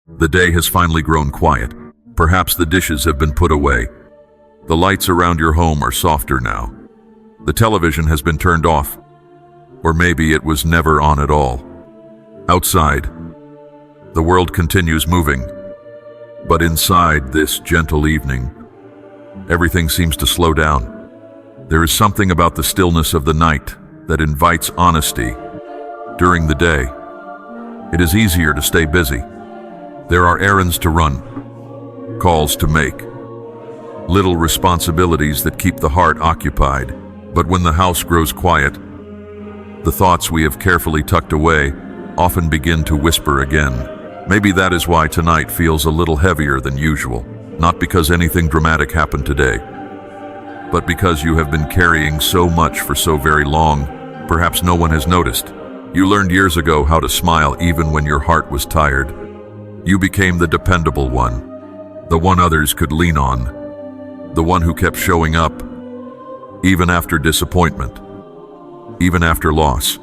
The day has finally grown quiet. Perhaps the dishes have been put away. The lights around your home are softer now. The television has been turned off. Or maybe it was never on at all. Outside, the world continues moving. But inside this gentle evening, everything seems to slow down. There is something about the stillness of the night that invites honesty. During the day, it is easier to stay busy. There are errands to run, calls to make, little responsibilities that keep the heart occupied. But when the house grows quiet, the thoughts we have carefully tucked away often begin to whisper again. Maybe that is why tonight feels a little heavier than usual. Not because anything dramatic happened today, but because you have been carrying so much for so very long. Perhaps no one has noticed. You learned years ago how to smile even when your heart was tired. You became the dependable one, the one others could lean on, the one who kept showing up, even after disappointment, even after loss,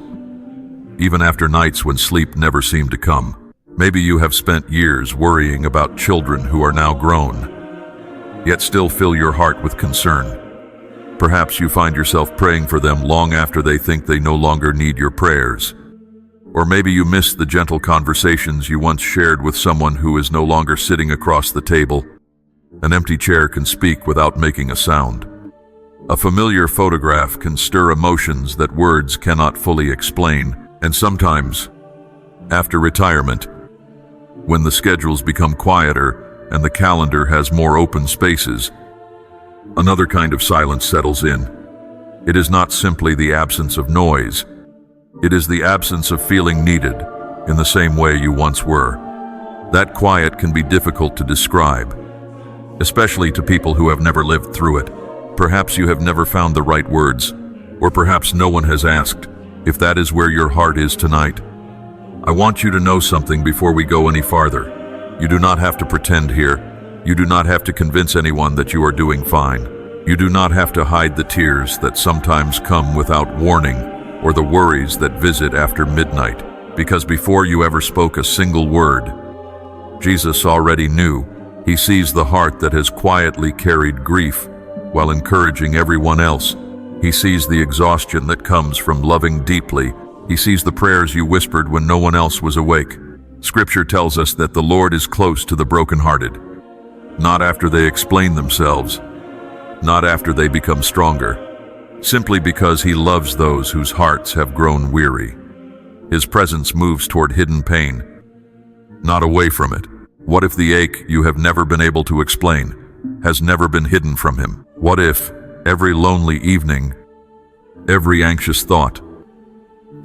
even after nights when sleep never seemed to come. Maybe you have spent years worrying about children who are now grown, yet still fill your heart with concern. Perhaps you find yourself praying for them long after they think they no longer need your prayers. Or maybe you miss the gentle conversations you once shared with someone who is no longer sitting across the table. An empty chair can speak without making a sound. A familiar photograph can stir emotions that words cannot fully explain. And sometimes, after retirement, when the schedules become quieter and the calendar has more open spaces, another kind of silence settles in. It is not simply the absence of noise. It is the absence of feeling needed in the same way you once were. That quiet can be difficult to describe, especially to people who have never lived through it. Perhaps you have never found the right words, or perhaps no one has asked. If that is where your heart is tonight, I want you to know something before we go any farther. You do not have to pretend here. You do not have to convince anyone that you are doing fine. You do not have to hide the tears that sometimes come without warning, or the worries that visit after midnight. Because before you ever spoke a single word, Jesus already knew. He sees the heart that has quietly carried grief while encouraging everyone else. He sees the exhaustion that comes from loving deeply. He sees the prayers you whispered when no one else was awake. Scripture tells us that the Lord is close to the brokenhearted, not after they explain themselves, not after they become stronger, simply because He loves those whose hearts have grown weary. His presence moves toward hidden pain, not away from it. What if the ache you have never been able to explain has never been hidden from Him? What if every lonely evening, every anxious thought,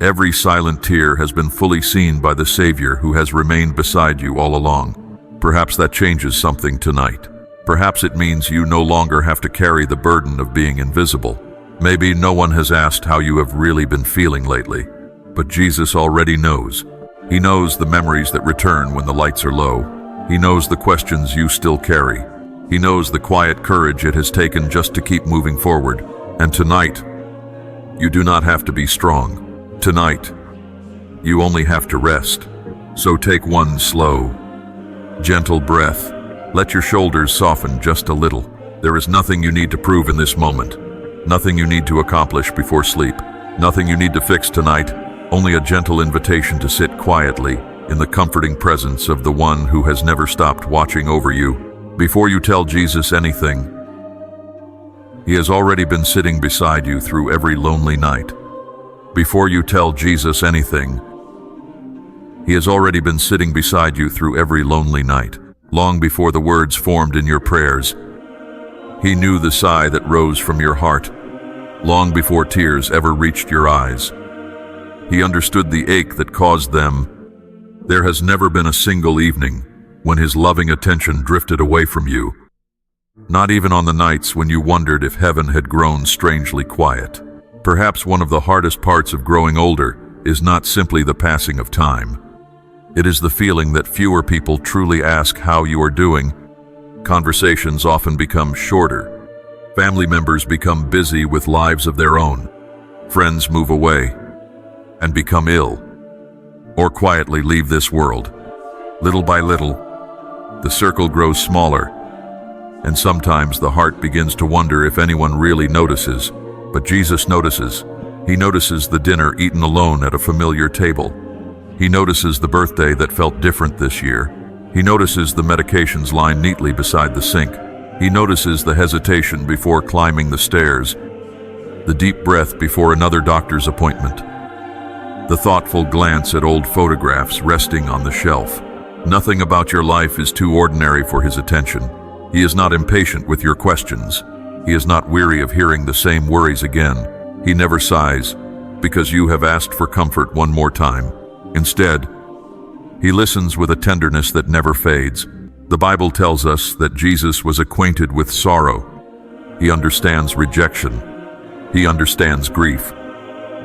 every silent tear has been fully seen by the Savior who has remained beside you all along? Perhaps that changes something tonight. Perhaps it means you no longer have to carry the burden of being invisible. Maybe no one has asked how you have really been feeling lately, but Jesus already knows. He knows the memories that return when the lights are low. He knows the questions you still carry. He knows the quiet courage it has taken just to keep moving forward. And tonight, you do not have to be strong. Tonight, you only have to rest. So take one slow, gentle breath. Let your shoulders soften just a little. There is nothing you need to prove in this moment. Nothing you need to accomplish before sleep. Nothing you need to fix tonight. Only a gentle invitation to sit quietly in the comforting presence of the one who has never stopped watching over you. Before you tell Jesus anything, He has already been sitting beside you through every lonely night. Before you tell Jesus anything, He has already been sitting beside you through every lonely night. Long before the words formed in your prayers, He knew the sigh that rose from your heart. Long before tears ever reached your eyes, He understood the ache that caused them. There has never been a single evening when His loving attention drifted away from you. Not even on the nights when you wondered if heaven had grown strangely quiet. Perhaps one of the hardest parts of growing older is not simply the passing of time. It is the feeling that fewer people truly ask how you are doing. Conversations often become shorter. Family members become busy with lives of their own. Friends move away and become ill, or quietly leave this world. Little by little, The circle grows smaller, and sometimes the heart begins to wonder if anyone really notices. But Jesus notices. He notices the dinner eaten alone at a familiar table. He notices the birthday that felt different this year. He notices the medications lying neatly beside the sink. He notices the hesitation before climbing the stairs, the deep breath before another doctor's appointment, the thoughtful glance at old photographs resting on the shelf. Nothing about your life is too ordinary for his attention. He is not impatient with your questions. He is not weary of hearing the same worries again. He never sighs because you have asked for comfort one more time. Instead, he listens with a tenderness that never fades. The Bible tells us that Jesus was acquainted with sorrow. He understands rejection. He understands grief.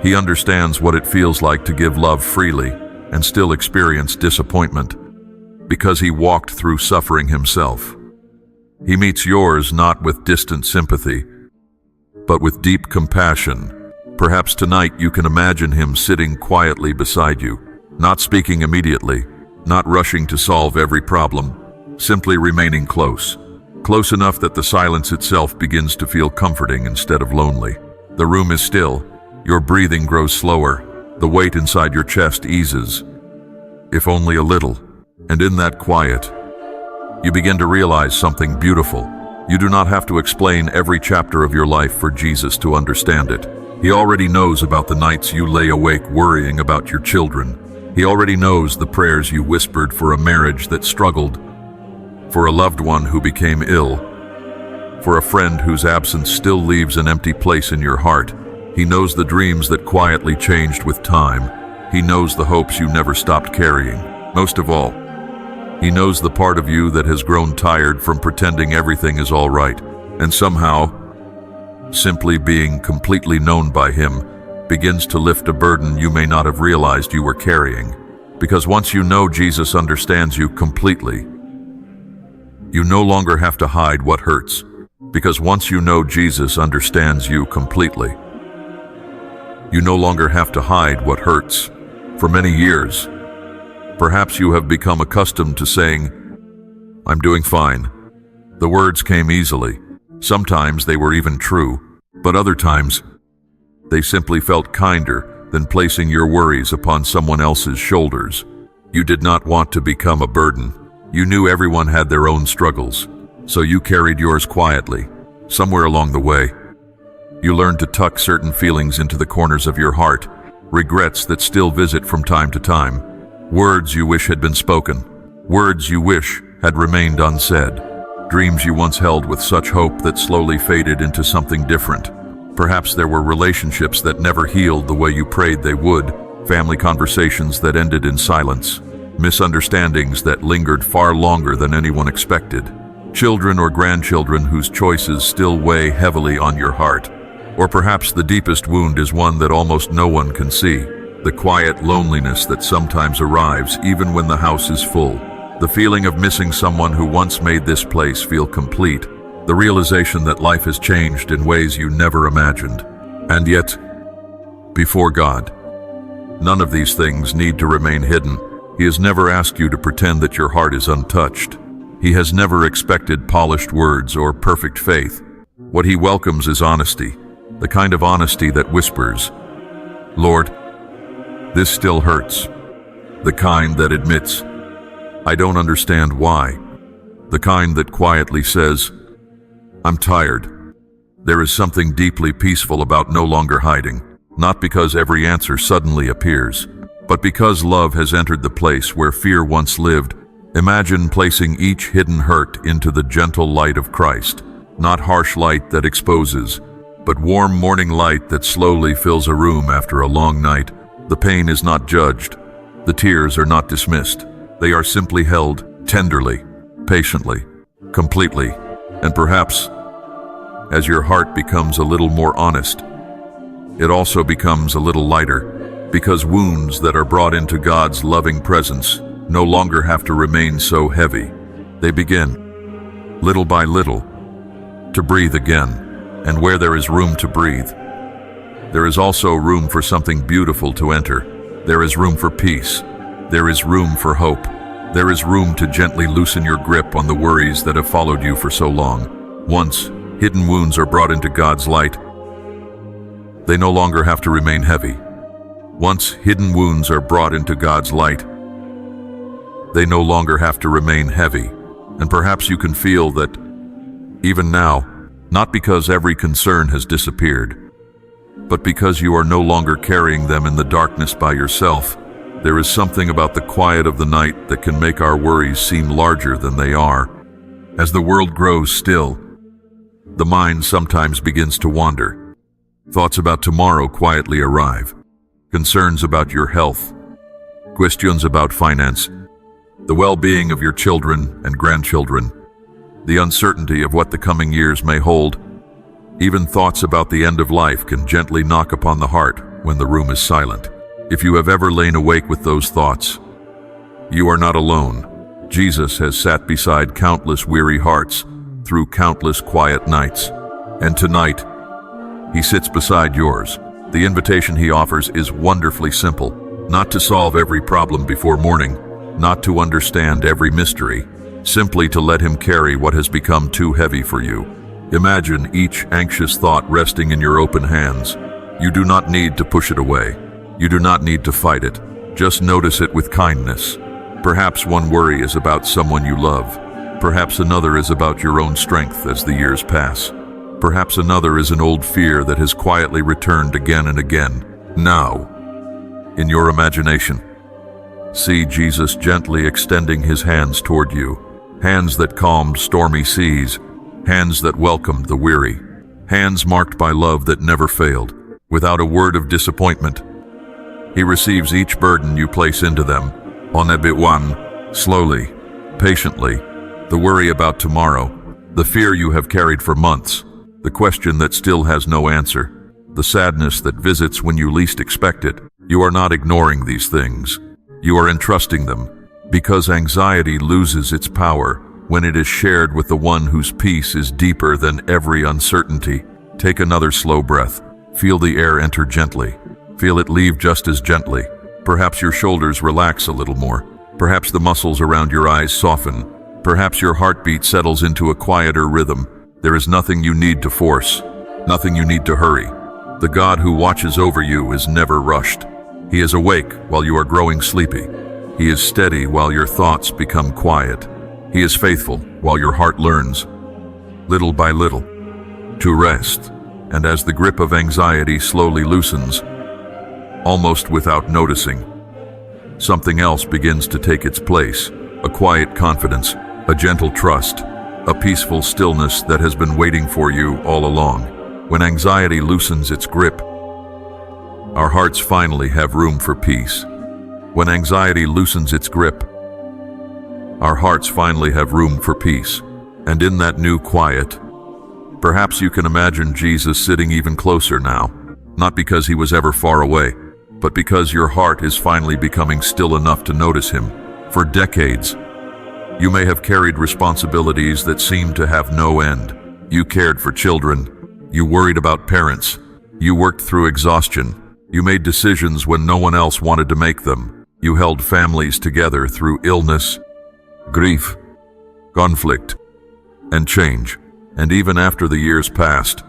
He understands what it feels like to give love freely and still experience disappointment, because he walked through suffering himself. He meets yours not with distant sympathy, but with deep compassion. Perhaps tonight you can imagine him sitting quietly beside you, not speaking immediately, not rushing to solve every problem, simply remaining close enough that the silence itself begins to feel comforting instead of lonely. The room is still, your breathing grows slower, the weight inside your chest eases, if only a little, and in that quiet, you begin to realize something beautiful. You do not have to explain every chapter of your life for Jesus to understand it. He already knows about the nights you lay awake worrying about your children. He already knows the prayers you whispered for a marriage that struggled, for a loved one who became ill, for a friend whose absence still leaves an empty place in your heart. He knows the dreams that quietly changed with time. He knows the hopes you never stopped carrying. Most of all, he knows the part of you that has grown tired from pretending everything is all right, and somehow, simply being completely known by him begins to lift a burden you may not have realized you were carrying. Because once you know Jesus understands you completely, you no longer have to hide what hurts. Because once you know Jesus understands you completely, you no longer have to hide what hurts. For many years, perhaps you have become accustomed to saying, "I'm doing fine." The words came easily. Sometimes they were even true, but other times, they simply felt kinder than placing your worries upon someone else's shoulders. You did not want to become a burden. You knew everyone had their own struggles, so you carried yours quietly. Somewhere along the way, you learned to tuck certain feelings into the corners of your heart, regrets that still visit from time to time, words you wish had been spoken, words you wish had remained unsaid, dreams you once held with such hope that slowly faded into something different. Perhaps there were relationships that never healed the way you prayed they would, family conversations that ended in silence, misunderstandings that lingered far longer than anyone expected, children or grandchildren whose choices still weigh heavily on your heart. Or perhaps the deepest wound is one that almost no one can see, the quiet loneliness that sometimes arrives even when the house is full, the feeling of missing someone who once made this place feel complete, the realization that life has changed in ways you never imagined. And yet, before God, none of these things need to remain hidden. He has never asked you to pretend that your heart is untouched. He has never expected polished words or perfect faith. What he welcomes is honesty, the kind of honesty that whispers, "Lord, this still hurts." The kind that admits, "I don't understand why." The kind that quietly says, "I'm tired." There is something deeply peaceful about no longer hiding, not because every answer suddenly appears, but because love has entered the place where fear once lived. Imagine placing each hidden hurt into the gentle light of Christ, not harsh light that exposes, but warm morning light that slowly fills a room after a long night. The pain is not judged. The tears are not dismissed. They are simply held tenderly, patiently, completely, and perhaps, as your heart becomes a little more honest, it also becomes a little lighter, because wounds that are brought into God's loving presence no longer have to remain so heavy. They begin, little by little, to breathe again. And where there is room to breathe, there is also room for something beautiful to enter. There is room for peace. There is room for hope. There is room to gently loosen your grip on the worries that have followed you for so long. Once hidden wounds are brought into God's light, they no longer have to remain heavy. Once hidden wounds are brought into God's light, they no longer have to remain heavy. And perhaps you can feel that even now, not because every concern has disappeared, but because you are no longer carrying them in the darkness by yourself. There is something about the quiet of the night that can make our worries seem larger than they are. As the world grows still, the mind sometimes begins to wander. Thoughts about tomorrow quietly arrive. Concerns about your health, questions about finance, the well-being of your children and grandchildren, the uncertainty of what the coming years may hold. Even thoughts about the end of life can gently knock upon the heart when the room is silent. If you have ever lain awake with those thoughts, you are not alone. Jesus has sat beside countless weary hearts through countless quiet nights. And tonight, he sits beside yours. The invitation he offers is wonderfully simple. Not to solve every problem before morning, not to understand every mystery, simply to let him carry what has become too heavy for you. Imagine each anxious thought resting in your open hands. You do not need to push it away. You do not need to fight it. Just notice it with kindness. Perhaps one worry is about someone you love. Perhaps another is about your own strength as the years pass. Perhaps another is an old fear that has quietly returned again and again. Now, in your imagination, see Jesus gently extending his hands toward you. Hands that calmed stormy seas. Hands that welcomed the weary. Hands marked by love that never failed. Without a word of disappointment, he receives each burden you place into them. On a bit one, slowly, patiently, the worry about tomorrow, the fear you have carried for months, the question that still has no answer, the sadness that visits when you least expect it. You are not ignoring these things. You are entrusting them, because anxiety loses its power when it is shared with the one whose peace is deeper than every uncertainty. Take another slow breath. Feel the air enter gently. Feel it leave just as gently. Perhaps your shoulders relax a little more. Perhaps the muscles around your eyes soften. Perhaps your heartbeat settles into a quieter rhythm. There is nothing you need to force, nothing you need to hurry. The God who watches over you is never rushed. He is awake while you are growing sleepy. He is steady while your thoughts become quiet. He is faithful while your heart learns, little by little, to rest. And as the grip of anxiety slowly loosens, almost without noticing, something else begins to take its place. A quiet confidence, a gentle trust, a peaceful stillness that has been waiting for you all along. When anxiety loosens its grip, our hearts finally have room for peace. When anxiety loosens its grip, our hearts finally have room for peace. And in that new quiet, perhaps you can imagine Jesus sitting even closer now, not because he was ever far away, but because your heart is finally becoming still enough to notice him. For decades, you may have carried responsibilities that seemed to have no end. You cared for children. You worried about parents. You worked through exhaustion. You made decisions when no one else wanted to make them. You held families together through illness, grief, conflict, and change. And even after the years passed,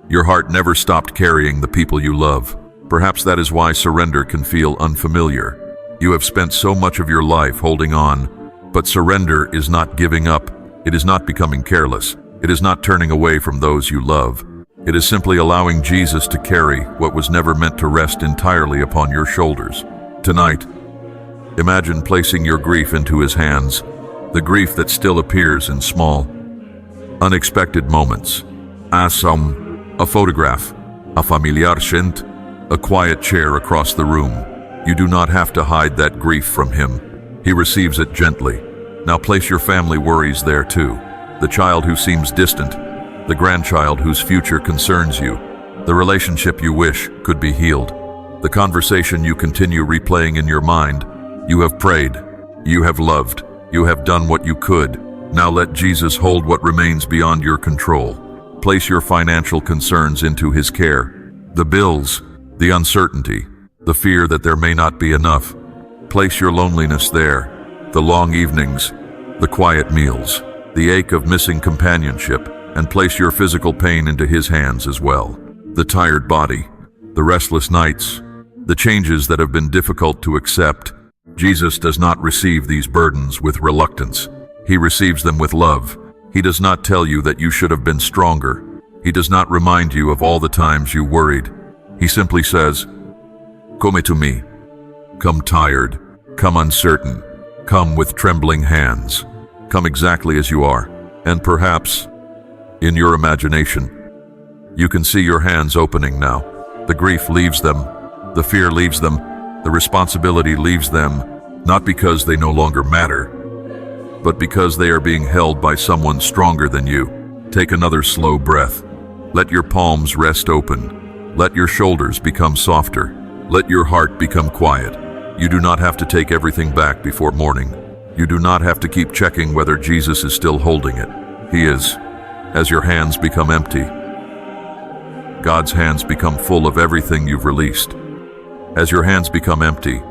your heart never stopped carrying the people you love. Perhaps that is why surrender can feel unfamiliar. You have spent so much of your life holding on, but surrender is not giving up. It is not becoming careless. It is not turning away from those you love. It is simply allowing Jesus to carry what was never meant to rest entirely upon your shoulders. Tonight, imagine placing your grief into his hands, the grief that still appears in small, unexpected moments. A photograph, a familiar scent, a quiet chair across the room. You do not have to hide that grief from him. He receives it gently. Now place your family worries there too. The child who seems distant, the grandchild whose future concerns you, the relationship you wish could be healed, the conversation you continue replaying in your mind. You have prayed, you have loved, you have done what you could. Now let Jesus hold what remains beyond your control. Place your financial concerns into his care. The bills, the uncertainty, the fear that there may not be enough. Place your loneliness there. the long evenings, the quiet meals, the ache of missing companionship, and place your physical pain into his hands as well. The tired body, the restless nights, the changes that have been difficult to accept. Jesus does not receive these burdens with reluctance. He receives them with love. He does not tell you that you should have been stronger. He does not remind you of all the times you worried. He simply says, "Come to me. Come tired. Come uncertain. Come with trembling hands. Come exactly as you are." And perhaps, in your imagination, you can see your hands opening now. The grief leaves them. The fear leaves them. The responsibility leaves them, not because they no longer matter, but because they are being held by someone stronger than you. Take another slow breath. Let your palms rest open. Let your shoulders become softer. Let your heart become quiet. You do not have to take everything back before morning. You do not have to keep checking whether Jesus is still holding it. He is. As your hands become empty, God's hands become full of everything you've released. As your hands become empty,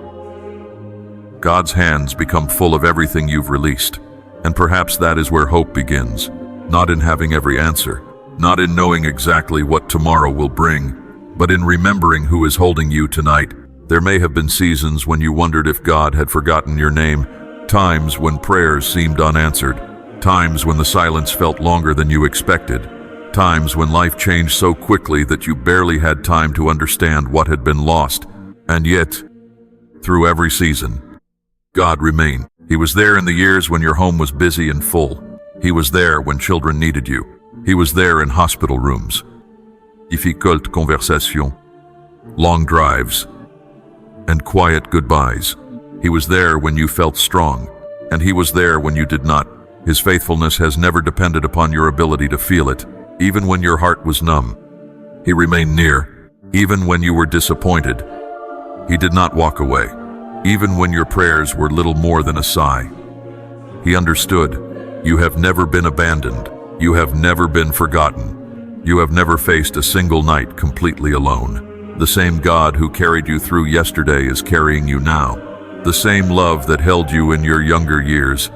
God's hands become full of everything you've released. And perhaps that is where hope begins. Not in having every answer, not in knowing exactly what tomorrow will bring, but in remembering who is holding you tonight. There may have been seasons when you wondered if God had forgotten your name, times when prayers seemed unanswered, times when the silence felt longer than you expected, times when life changed so quickly that you barely had time to understand what had been lost. And yet, through every season, God remained. He was there in the years when your home was busy and full. He was there when children needed you. He was there in hospital rooms, difficult conversations, long drives, and quiet goodbyes. He was there when you felt strong, and he was there when you did not. His faithfulness has never depended upon your ability to feel it, even when your heart was numb. He remained near, even when you were disappointed. He did not walk away, even when your prayers were little more than a sigh. He understood. You have never been abandoned. You have never been forgotten. You have never faced a single night completely alone. The same God who carried you through yesterday is carrying you now. The same love that held you in your younger years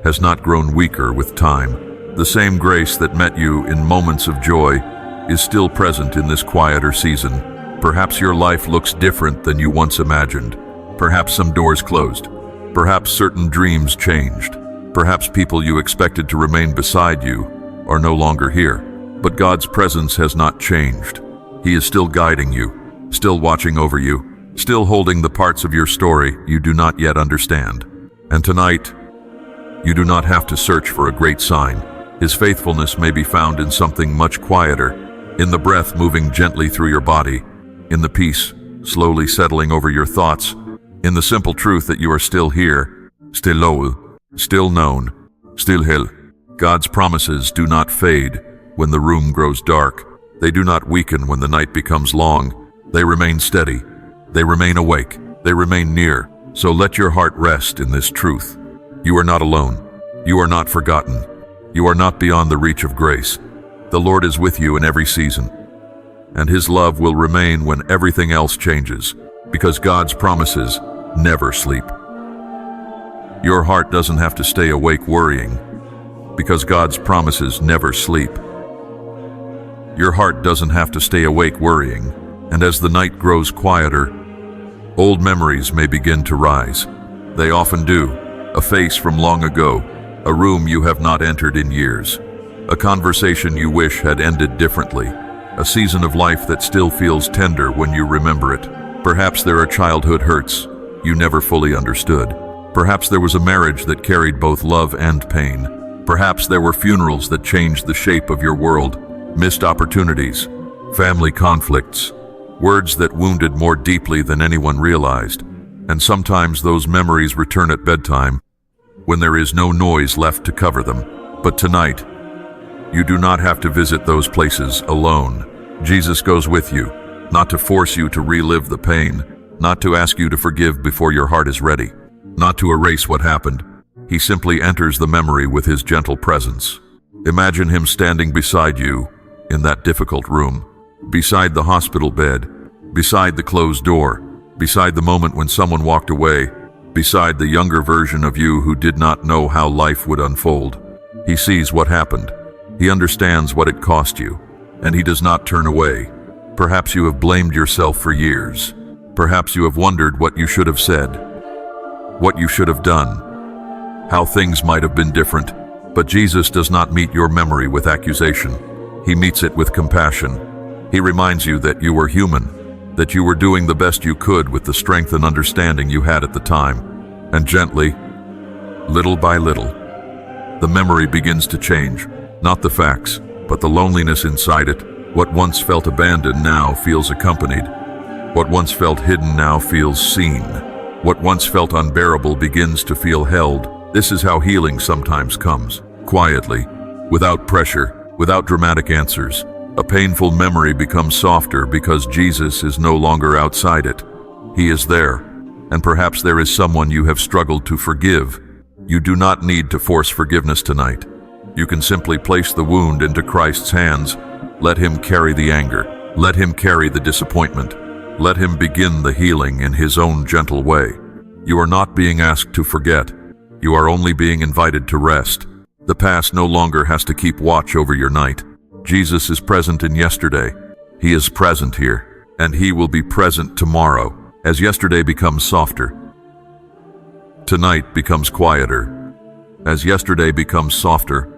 has not grown weaker with time. The same grace that met you in moments of joy is still present in this quieter season. Perhaps your life looks different than you once imagined. Perhaps some doors closed. Perhaps certain dreams changed. Perhaps people you expected to remain beside you are no longer here. But God's presence has not changed. He is still guiding you, still watching over you, still holding the parts of your story you do not yet understand. And tonight, you do not have to search for a great sign. His faithfulness may be found in something much quieter, in the breath moving gently through your body, in the peace slowly settling over your thoughts, in the simple truth that you are still here, still low, still known, still held. God's promises do not fade when the room grows dark. They do not weaken when the night becomes long. They remain steady. They remain awake. They remain near. So let your heart rest in this truth. You are not alone. You are not forgotten. You are not beyond the reach of grace. The Lord is with you in every season, and His love will remain when everything else changes, because God's promises never sleep. Your heart doesn't have to stay awake worrying, because God's promises never sleep. Your heart doesn't have to stay awake worrying, and as the night grows quieter, old memories may begin to rise. They often do. A face from long ago, a room you have not entered in years, a conversation you wish had ended differently, a season of life that still feels tender when you remember it. Perhaps there are childhood hurts you never fully understood. Perhaps there was a marriage that carried both love and pain. Perhaps there were funerals that changed the shape of your world, missed opportunities, family conflicts, words that wounded more deeply than anyone realized. And sometimes those memories return at bedtime, when there is no noise left to cover them. But tonight, you do not have to visit those places alone. Jesus goes with you, not to force you to relive the pain, not to ask you to forgive before your heart is ready, not to erase what happened. He simply enters the memory with His gentle presence. Imagine Him standing beside you in that difficult room, beside the hospital bed, beside the closed door, beside the moment when someone walked away, beside the younger version of you who did not know how life would unfold. He sees what happened. He understands what it cost you, and he does not turn away. Perhaps you have blamed yourself for years. Perhaps you have wondered what you should have said, what you should have done, how things might have been different. But Jesus does not meet your memory with accusation. He meets it with compassion. He reminds you that you were human, that you were doing the best you could with the strength and understanding you had at the time. And gently, little by little, the memory begins to change. Not the facts, but the loneliness inside it. What once felt abandoned now feels accompanied. What once felt hidden now feels seen. What once felt unbearable begins to feel held. This is how healing sometimes comes, quietly, without pressure, without dramatic answers. A painful memory becomes softer because Jesus is no longer outside it. He is there, and perhaps there is someone you have struggled to forgive. You do not need to force forgiveness tonight. You can simply place the wound into Christ's hands. Let him carry the anger. Let him carry the disappointment. Let him begin the healing in his own gentle way. You are not being asked to forget. You are only being invited to rest. The past no longer has to keep watch over your night. Jesus is present in yesterday. He is present here, and he will be present tomorrow. As yesterday becomes softer, tonight becomes quieter. As yesterday becomes softer,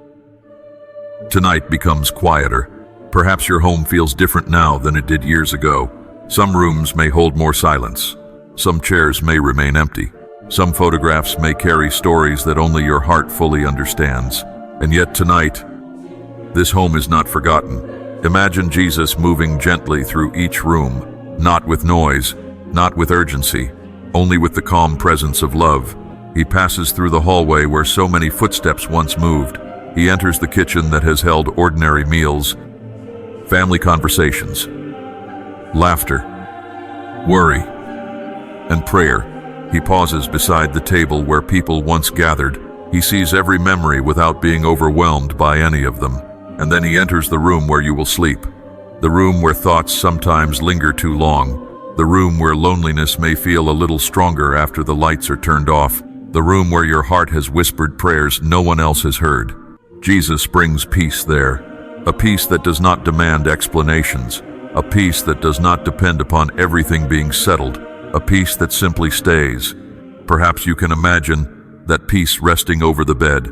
tonight becomes quieter. Perhaps your home feels different now than it did years ago. Some rooms may hold more silence. Some chairs may remain empty. Some photographs may carry stories that only your heart fully understands. And yet tonight, this home is not forgotten. Imagine Jesus moving gently through each room, not with noise, not with urgency, only with the calm presence of love. He passes through the hallway where so many footsteps once moved. He enters the kitchen that has held ordinary meals, family conversations, laughter, worry, and prayer. He pauses beside the table where people once gathered. He sees every memory without being overwhelmed by any of them. And then he enters the room where you will sleep. The room where thoughts sometimes linger too long. The room where loneliness may feel a little stronger after the lights are turned off. The room where your heart has whispered prayers no one else has heard. Jesus brings peace there. A peace that does not demand explanations. A peace that does not depend upon everything being settled. A peace that simply stays. Perhaps you can imagine that peace resting over the bed,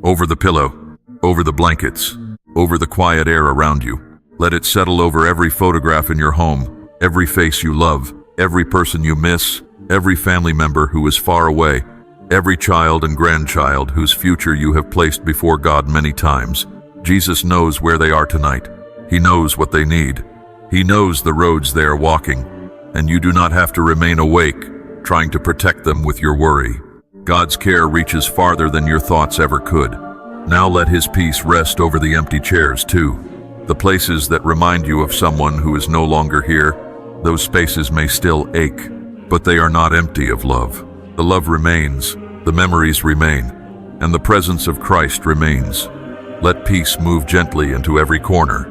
over the pillow, over the blankets, over the quiet air around you. Let it settle over every photograph in your home, every face you love, every person you miss, every family member who is far away, every child and grandchild whose future you have placed before God many times. Jesus knows where they are tonight. He knows what they need. He knows the roads they are walking. And you do not have to remain awake, trying to protect them with your worry. God's care reaches farther than your thoughts ever could. Now let his peace rest over the empty chairs too. The places that remind you of someone who is no longer here. Those spaces may still ache, but they are not empty of love. The love remains, the memories remain, and the presence of Christ remains. Let peace move gently into every corner,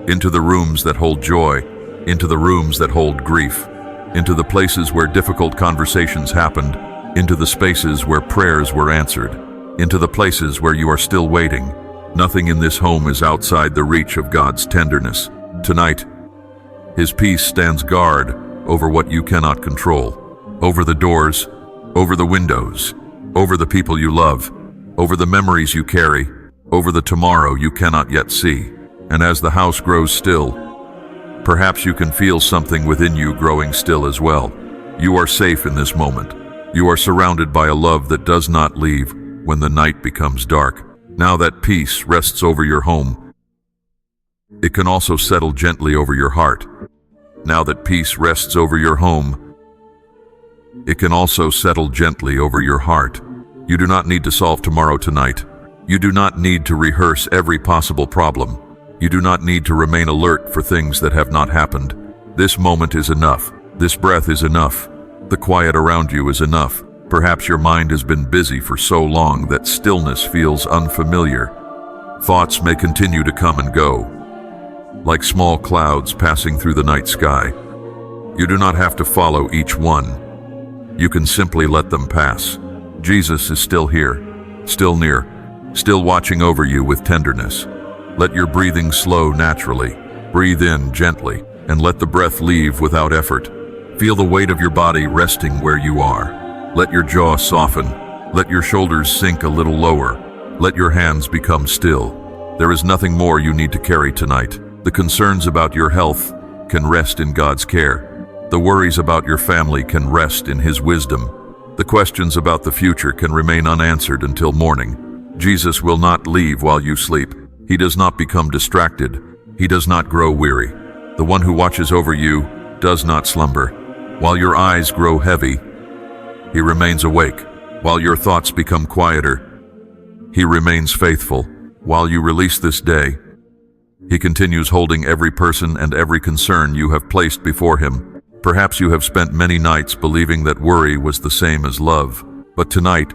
into the rooms that hold joy, into the rooms that hold grief, into the places where difficult conversations happened, into the spaces where prayers were answered, into the places where you are still waiting. Nothing in this home is outside the reach of God's tenderness. Tonight, his peace stands guard over what you cannot control, over the doors, over the windows, over the people you love, over the memories you carry, over the tomorrow you cannot yet see. And as the house grows still, perhaps you can feel something within you growing still as well. You are safe in this moment. You are surrounded by a love that does not leave when the night becomes dark. Now that peace rests over your home, it can also settle gently over your heart. Now that peace rests over your home, it can also settle gently over your heart. You do not need to solve tomorrow tonight. You do not need to rehearse every possible problem. You do not need to remain alert for things that have not happened. This moment is enough. This breath is enough. The quiet around you is enough. Perhaps your mind has been busy for so long that stillness feels unfamiliar. Thoughts may continue to come and go, like small clouds passing through the night sky. You do not have to follow each one. You can simply let them pass. Jesus is still here, still near, still watching over you with tenderness. Let your breathing slow naturally. Breathe in gently, and let the breath leave without effort. Feel the weight of your body resting where you are. Let your jaw soften. Let your shoulders sink a little lower. Let your hands become still. There is nothing more you need to carry tonight. The concerns about your health can rest in God's care. The worries about your family can rest in His wisdom. The questions about the future can remain unanswered until morning. Jesus will not leave while you sleep. He does not become distracted. He does not grow weary. The one who watches over you does not slumber. While your eyes grow heavy, He remains awake. While your thoughts become quieter, He remains faithful. While you release this day, He continues holding every person and every concern you have placed before Him. Perhaps you have spent many nights believing that worry was the same as love. But tonight,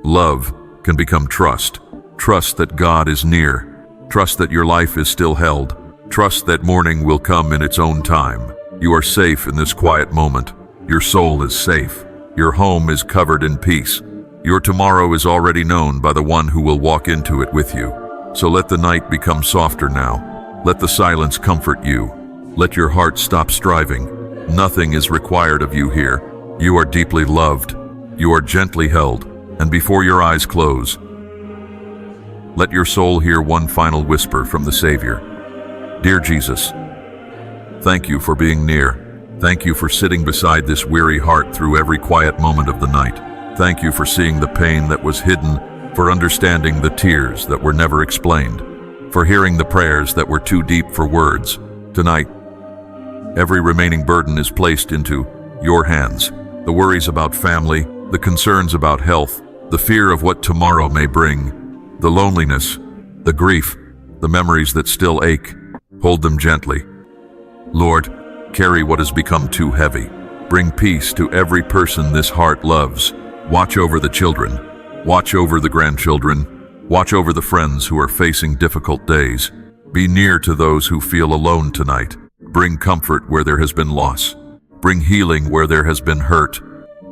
love can become trust. Trust that God is near. Trust that your life is still held. Trust that morning will come in its own time. You are safe in this quiet moment. Your soul is safe. Your home is covered in peace. Your tomorrow is already known by the one who will walk into it with you. So let the night become softer now. Let the silence comfort you. Let your heart stop striving. Nothing is required of you here. You are deeply loved. You are gently held. And before your eyes close, let your soul hear one final whisper from the Savior. Dear Jesus, thank you for being near. Thank you for sitting beside this weary heart through every quiet moment of the night. Thank you for seeing the pain that was hidden, for understanding the tears that were never explained, for hearing the prayers that were too deep for words. Tonight, every remaining burden is placed into your hands. The worries about family, the concerns about health, the fear of what tomorrow may bring, the loneliness, the grief, the memories that still ache. Hold them gently. Lord, carry what has become too heavy. Bring peace to every person this heart loves. Watch over the children. Watch over the grandchildren. Watch over the friends who are facing difficult days. Be near to those who feel alone tonight. Bring comfort where there has been loss. Bring healing where there has been hurt.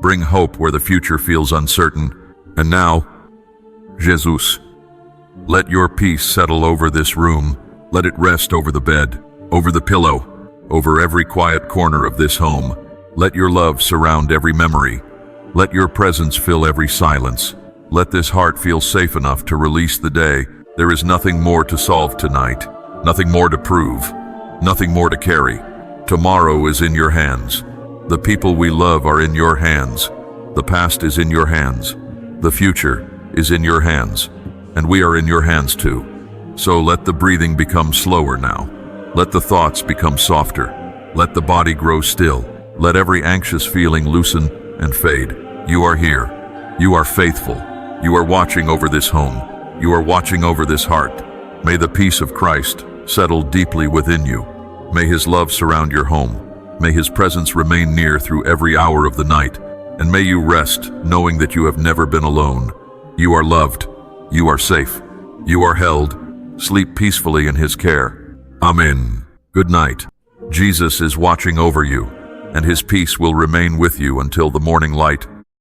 Bring hope where the future feels uncertain. And now, Jesus, let your peace settle over this room. Let it rest over the bed, over the pillow, over every quiet corner of this home. Let your love surround every memory. Let your presence fill every silence. Let this heart feel safe enough to release the day. There is nothing more to solve tonight, nothing more to prove, nothing more to carry. Tomorrow is in your hands. The people we love are in your hands. The past is in your hands. The future is in your hands. And we are in your hands too. So let the breathing become slower now. Let the thoughts become softer. Let the body grow still. Let every anxious feeling loosen and fade. You are here. You are faithful. You are watching over this home. You are watching over this heart. May the peace of Christ settle deeply within you. May His love surround your home. May His presence remain near through every hour of the night. And may you rest knowing that you have never been alone. You are loved. You are safe. You are held. Sleep peacefully in His care. Amen. Good night. Jesus is watching over you, and His peace will remain with you until the morning light.